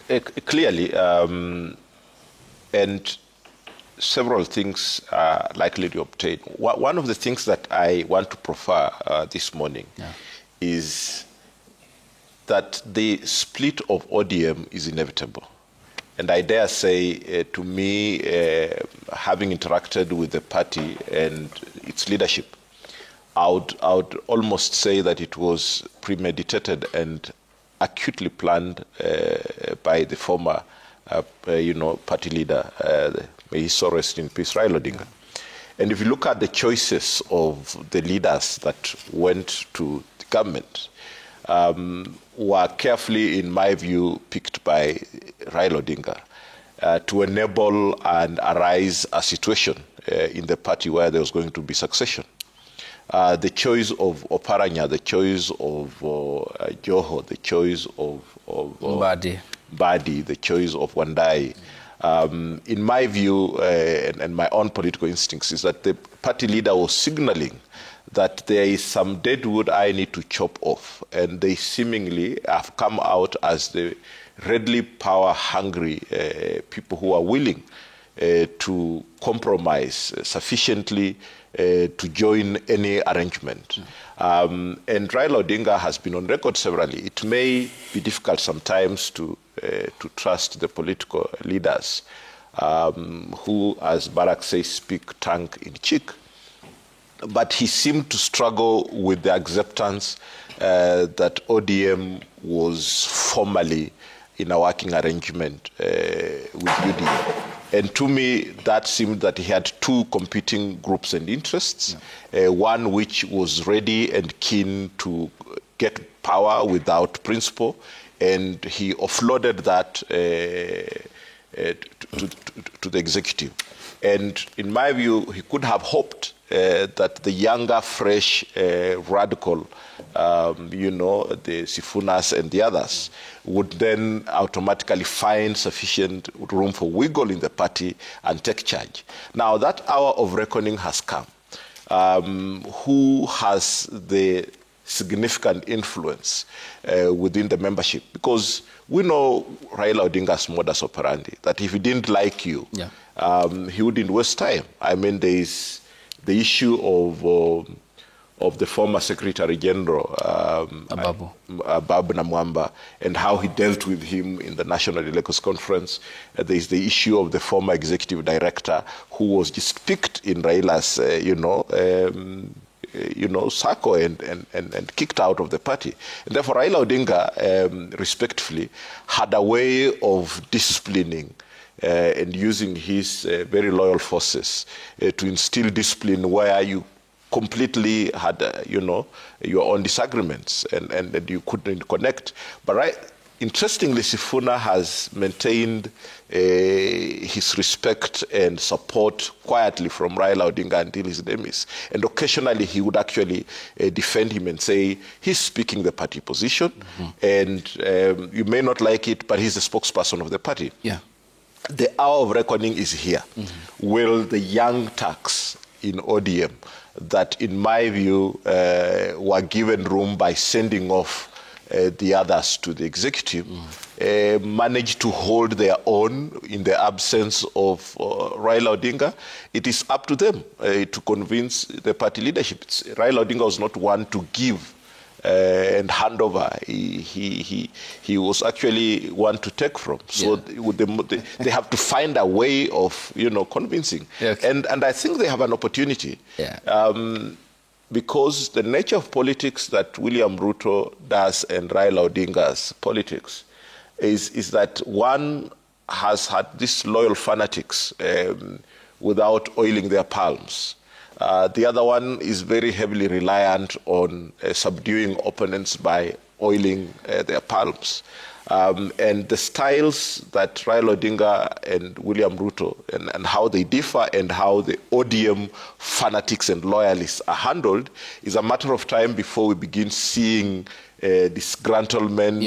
Clearly, and several things are likely to obtain. One of the things that I want to proffer this morning is that the split of ODM is inevitable. And I dare say, to me, having interacted with the party and its leadership, I would almost say that it was premeditated and acutely planned by the former, party leader, may he so rest in peace, Raila Odinga. And if you look at the choices of the leaders that went to the government, were carefully, in my view, picked by Raila Odinga to enable and arise a situation in the party where there was going to be succession. The choice of Oparanya, the choice of Joho, the choice of Badi, the choice of Wandai. In my view, and my own political instincts, is that the party leader was signaling that there is some dead wood I need to chop off, and they seemingly have come out as the readily power-hungry people who are willing to compromise sufficiently to join any arrangement. And Raila Odinga has been on record severally. It may be difficult sometimes to trust the political leaders who, as Barack says, speak tongue in cheek. But he seemed to struggle with the acceptance that ODM was formally in a working arrangement with UDM. And to me, that seemed that he had two competing groups and interests, one which was ready and keen to get power without principle, and he offloaded that to the executive. And in my view, he could have hoped that the younger, fresh, radical, the Sifunas and the others, would then automatically find sufficient room for wiggle in the party and take charge. Now, that hour of reckoning has come. Who has the significant influence within the membership? Because we know Raila Odinga's modus operandi, that if he didn't like you, he wouldn't waste time. I mean, there is the issue of the former Secretary General, Ababu Namwamba, and how he dealt with him in the National Elections Conference. There is the issue of the former Executive Director who was just picked in Raila's, circle and kicked out of the party. And therefore, Raila Odinga, respectfully, had a way of disciplining and using his very loyal forces to instill discipline where you completely had, your own disagreements and you couldn't connect. But interestingly, Sifuna has maintained his respect and support quietly from Raila Odinga until his demise. And occasionally he would actually defend him and say, he's speaking the party position, and you may not like it, but he's the spokesperson of the party. Yeah. The hour of reckoning is here. Will the young Turks in ODM that, in my view, were given room by sending off the others to the executive, manage to hold their own in the absence of Raila Odinga? It is up to them to convince the party leadership. Raila Odinga was not one to give and hand over. He was actually one to take from. So they have to find a way of convincing. And I think they have an opportunity. Because the nature of politics that William Ruto does and Raila Odinga's politics is that one has had these loyal fanatics without oiling their palms. The other one is very heavily reliant on subduing opponents by oiling their palms. And the styles that Raila Odinga and William Ruto and how they differ and how the ODM fanatics and loyalists are handled is a matter of time before we begin seeing disgruntlement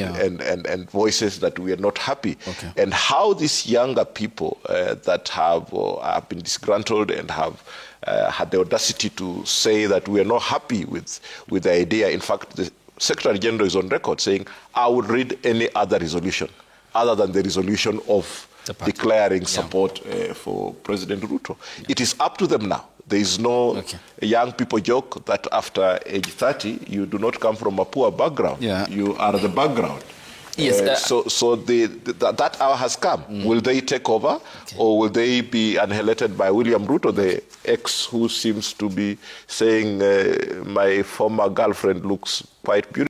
and voices that we are not happy. And how these younger people that have been disgruntled and have had the audacity to say that we are not happy with the idea. In fact, the Secretary General is on record saying, I would read any other resolution other than the resolution of declaring support for President Ruto. It is up to them now. There is no young people joke that after age 30, you do not come from a poor background. You are the background. Yes, so that hour has come. Will they take over, or will they be annihilated by William Ruto, the ex who seems to be saying, my former girlfriend looks quite beautiful?